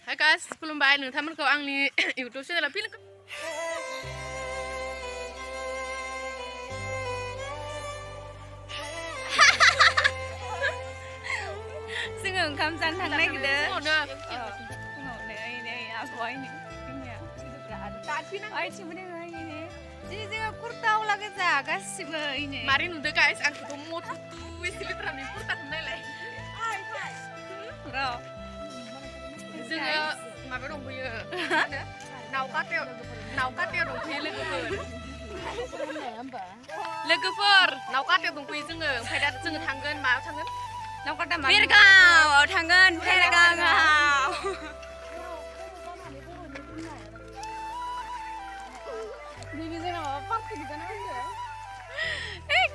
Hai guys, खुलुमबाय नोंथांमोनखौ आंनि YouTube चेनेलाव फिन जोङो ओंखाम जानो थांनो नागिरदों जोङो कुर्ताव लागै जा गासिबो मारै नुदों guys आंखौथ' मटु सिलिट्रामनि कुर्ताखौ नायलाय जोङो माबा दंफैयो नावकाटायाव दंफैयो लोगोफोर नावकाटायाव दंफैयो जोङो ओमफ्राय दा जोङो थांगोन मायाव थांगोन नावकाटा बेरगावआव थांगोन बेरगावआव दिनै जोंना माबा पार्टि जानो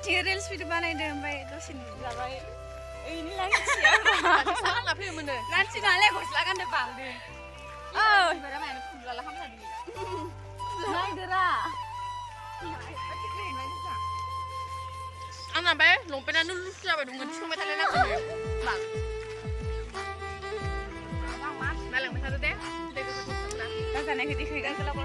फैदों रिल्स भिडिअ बानायदों ओमफ्राय दसे जाबाय ओइनि लांथिया साला फैयोमोन लांथि नालाय गस्ला गाननो बालदों बारा मायानो फुदलाला हामलादि नायदोरा आंना बे लंपेन्टानो लुज जाबाय दंमोन संबाय थालाय नांगौ बां नायलांबाय थादो दे लोगोफोरखौ सोंना दा जानायखौ देखायगोन गोलाव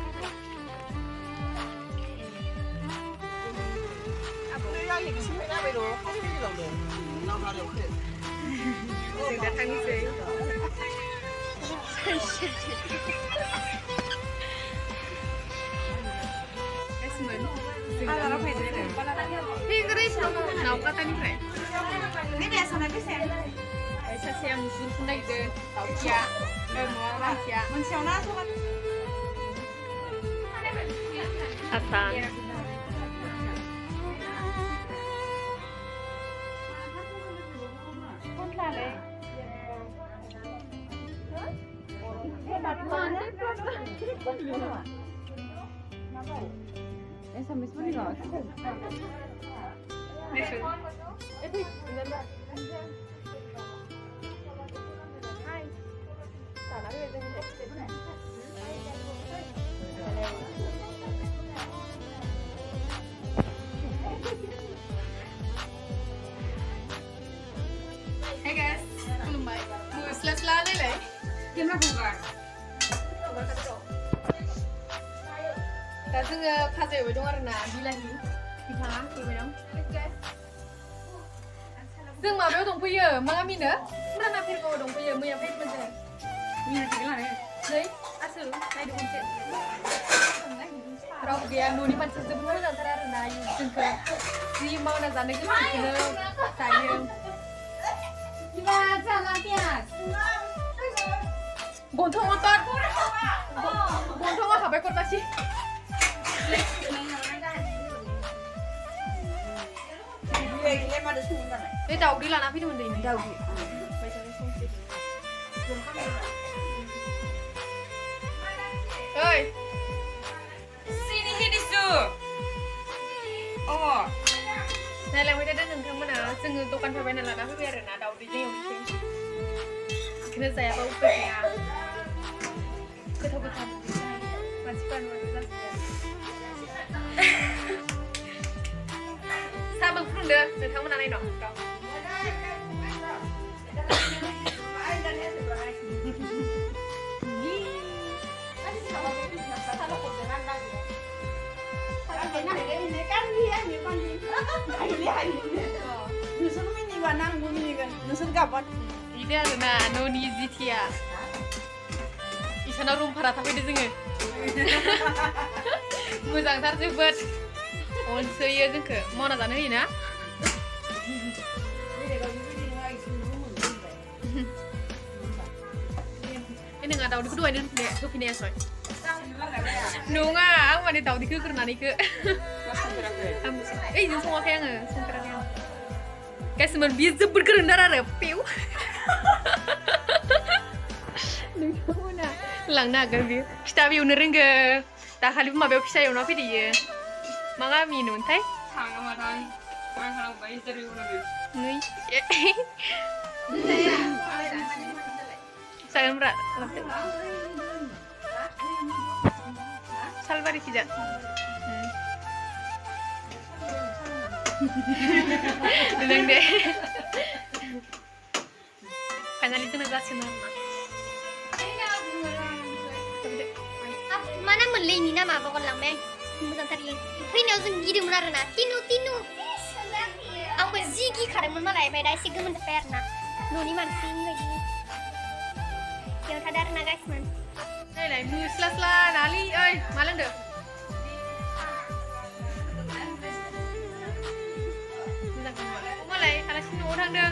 जों दा थांनोसै आलारा फैदो नावकाटानिफ्राय बेसे सासेया मुसुरखौ नागिरदों दाउखिया मानसिया मोनसेयावनो Hassan SMS pun enggak. Hai guys, खुलुमबाय स्ला नायलाय Game मा बुंगोन दा जोङो भाजा एवबाय दं आरोना बिलाहि बिफाङा एवबाय दं जों माबायाव दंफैयो मा गामिनो फुराना फेरगावआव दंफैयो मैया फैदोंमोन जोङो नै आसोल नायदो खनसे रावबो गैया न'नि मानसि जोबोद मोजांथार आरोना जोंखौ जि मावना जानो गोसोखौनो जायो गन्थङाव हाबाय करबासि बे दाउदै लाना फैदोंमोन दै दाउदै ओइ Sini hidisu. Oh. नायलांबाय थादो नोंथांमोना जोङो दखाननिफ्राय बायना लाना फैबाय आरोना दाउदैजों एवनोसै बेखौनो जायाबा उपाय गैया गोथाव मानसिफ्रा नुवाखै जासिगोन साहाबो फुदुंदो नोंथांमोना नायनो Ini आरोना न'नि जिथिया इसानाव रुम भारा थाफैदो जोङो मोजांथार जोबोद अनसोयो जोंखौ मावना जानो होयोना नोंहा दाउदैखौ दहायनो होफिनायासै नङा आं माने दाउदैखौ होग्रोनानैखौ ओइ जों सङाखै आङो संफेराखै आं गासिमोन बियो जोबोद गोरोंथार आरो पेव नोंथांमोना लांनो हागोन बियो फिथा एवनो रोंगो दाखालिबो माबायाव फिथा एवना फैदोयो मा गामिनोमोनथाय जागोनब्रा सालबारि खिजा Neng deh. Finally itu negasi nama. मोनलायनि नामा बावगारलांबाय मोजांथारलै फैनायाव जों गिदोंमोन आरोना तिनु आंबो जि गिखादोंमोन मालाय ओमफ्राय दा एसे गोमोन जाबाय आरोना न'नि मानसिनि बायदि बेयाव थादों आरोना गासिमोन नायलाय नुस्लास्ला नालि ओइ मा लोंदों मालाय आलासि न'आव थांदों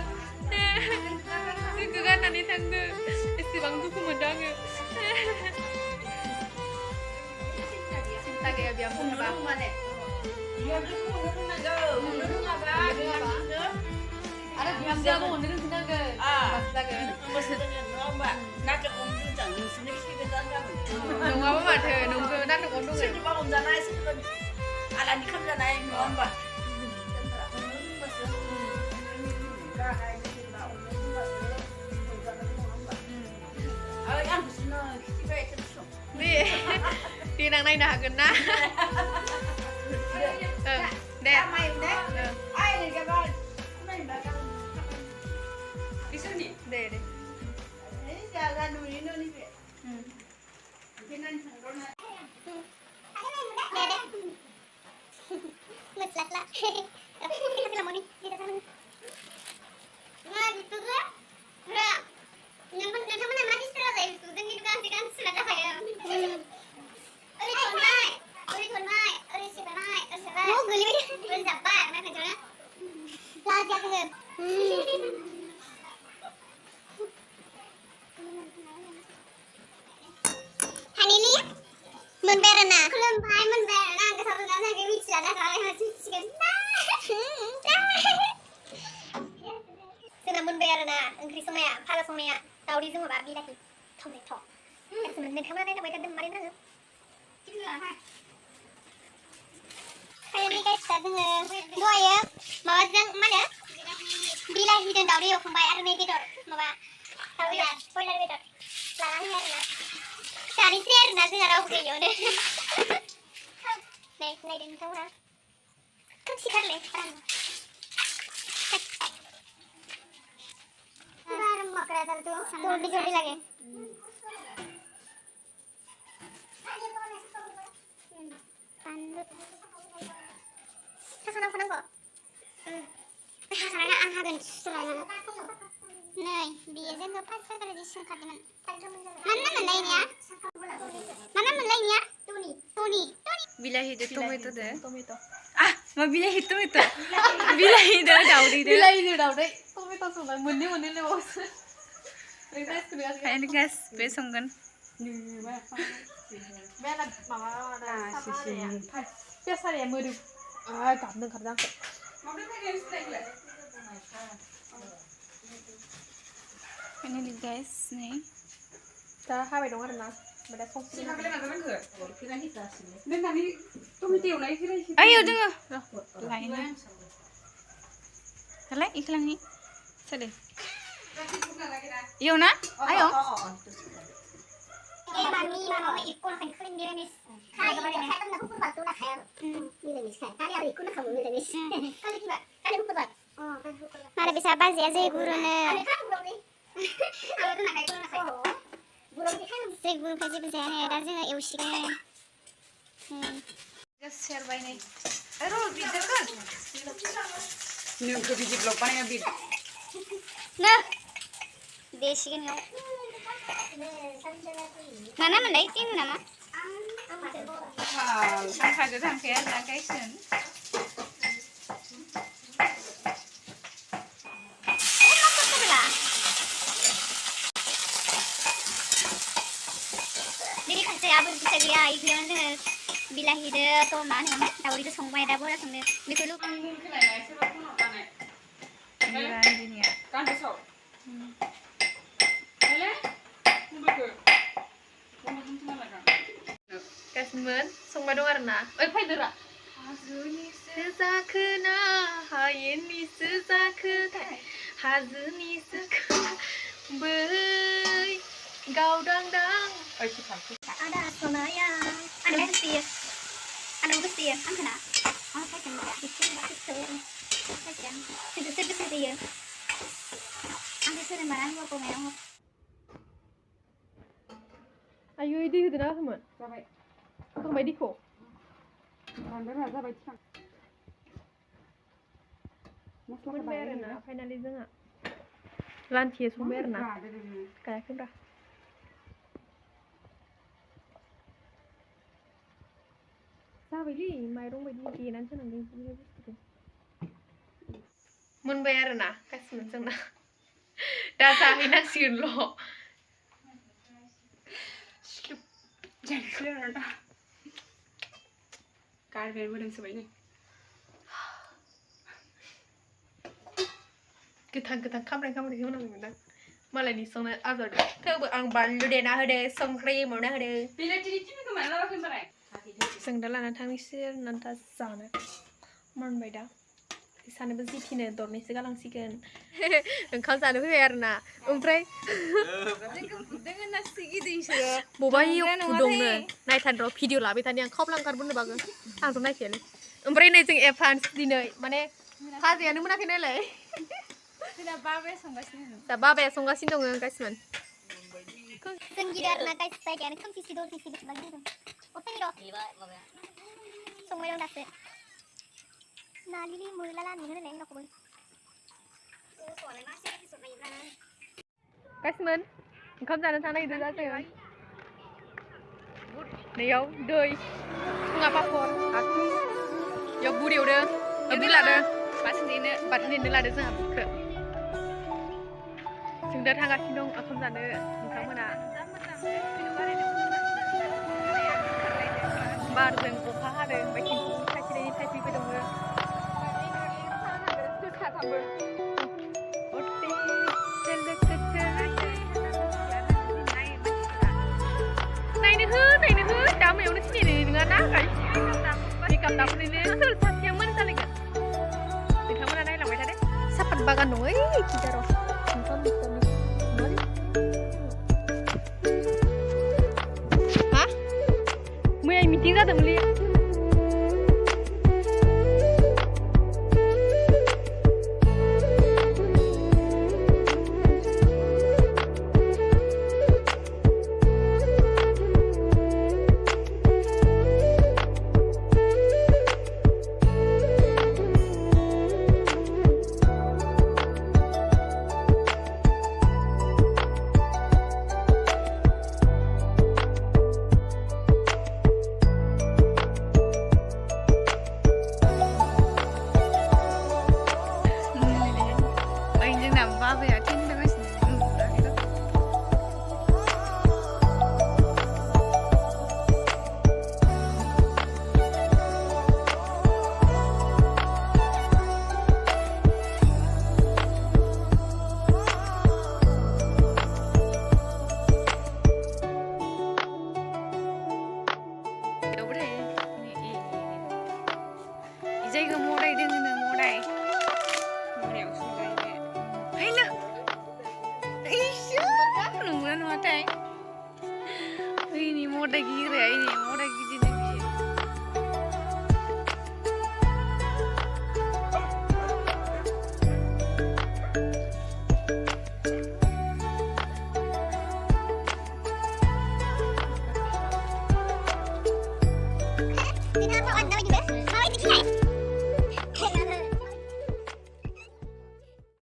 जोंखौ गारनानै थांदों एसेबां दुखु मोनदों आङो सिन्था गैया बेयाव बुंनोबा आरो बिहामजोआबो अननो रोंफिननांगोन होमबासो जागोन नङाबा माथो नंगौ नाटकआवनो दङ सोरनिबा हमजानाय सोरनिबा आलानि खामजानाय नङा होमबा दे देनां नायनो हागोन ना दे दे मोनबाय आरोना खुलुमबाय मोनबाय आरोना आं गोथाव मोनना जायाखै मिथिला दा जाबाय मिथिसिगोन जोंना मोनबाय आरोना ओंख्रि संनाया भाजा संनाया दावदैजों माबा बिलाहि टमेट' गासिबो नोंथांमोना नायलांबाय थादों मारै नाङो फाइनालि गाइस दा जोङो दहायो माबाजों मा होनो बिलाहिजों दावदै एवखांबाय आरो नै बेदर माबा दाउ बेदर बयलार बेदर लानानै आरोना जानोसै आरोना जोंहा रावबो गैयियावनो नायदो नोंथांमोना खोमसिथारलै बार मकरादार तो जल्दी जल्दी लगे सासना फनांगौ सासना आं हागोन सुलायना नै बियो जोंनो फार्स्ट फेब्रुवारि सोंखादोंमोन मानो मोनलायनिया mana mulainya? Tuni. Bilahi tomato deh. Tomato' Ma bilahi tomato. Bilahi dah daudi deh. बिलाहिजों दावदै टमेट' संबाय मोननै लेबावसो Ini guys, besongkan. मेला माबा बेसारिया मोदोम गाबनो ओंखारदों आंखौ Finally guys, nih. दा हाबाय दं आरोना ओमफ्राय दा संसिगोन Ayo dengar. Lain. Kalau iklan ni, sedih. Yo na, ayo. Mami mau ikut kan kering dia nis. Hai, saya kan nak pun bantu nak saya. Bila nis kan. Tadi aku ikut nak kamu bila nis. Kali juga. Kali pun buat. Oh, kan buat. Mana bisa bahasa ya saya guru ne. Ada kan guru ni. Aku tu nak ikut nak saya. Guru ni kan saya guru pasti bisa ni. Dah saya eusi kan. Guys, share by nih. Aduh, video kan. Nih, ke video vlog mana ya video? Nah. Desi kan ya. Mana mulai tin nama? Wow, sampai ke tangkai guys. Jadi kan saya abis bisa dia iklan bilahi deh atau mana tahu itu songbai dah boleh songbai dulu Ini ya. Kan besok. गासिमोन संबाय दं आरोना ओइ फैदोरा हाजोनिसो जाखोना हायेननिसो जाखोथाय हाजोनिसो बै गावदांदां ada sonaya ada besi ada besi kan kena oh saya kena itu besi ya ada sering barang gua komen आयु दै होदोना होमोन जाबाय संबाय दिखौ रानबाय जाबाय थिखां मोनबाय आरोना फाइनालि जोंहा लान्थि संबाय आरोना गायाखैब्रा जाबायलै माइरं बायदि देनानै होनांगौ बिदिनो बुस्थुखौ मोनबाय आरोना गासिबो जोंना दा जाहैनांसिगोनल' गारबाय मोदोमसोबाय नै गोथां खामब्रें होनांगौमोन आं मालायनि संनाय आजावदों थेवबो आं बानलु देना होदों संख्रि मावना होदों जों दा लाना थांनोसै आरोना दा जानो मोनबाय दा सानैबो जिथिनो दरनैसो गालांसिगोन ओंखाम जानो फैबाय आरोना ओमफ्राय बबाइयाव फुदुंनो नायथान र' भिडिअ लाबाय थानि आं खावब्ला ओंखारबोनो बागो आंथ' नायखायालै ओमफ्राय नै जों एडभान्स दिनै माने फाजायानो मोनाखै नालाय दा बाबाया संगासिनो दङ गासिबो जों गिदिर आरोना गाइस जायगायानो खोमसिसि दरसिसि बेसेबां गिदिर अफाय र' संबाय दं दासो नालिलि मोलाला नुनो होनाय उनावखौबो गासिबो ओंखाम जानो थानायदो दा जोङो नैयाव दै फुङा पापर आथु बेयाव बुद एवदो बुद लादो बाथोन देनो लादो जोंहा बुदखौ जों दा थांगासिनो दं ओंखाम जानो नोंथांमोना बारजों अखा हादों ओमफ्राय खिन्थु थाइसेनि थाइफैबो दङ नायनो हो दामायावनो सिनायनाय नङाना मेकआप दाफोरनो सोर सासेया मोजां जालायगोन नोंथांमोना नायलांबाय थादो सापात बागान दङ ओइ खिजाराव हा मैया मिटिं जादोंमोनलै जायगा मदाय दोङोनो मदाय मदायाव संजायो हैनो नंगौना नङाथाय ओइनि मदाय गिराया ओइनि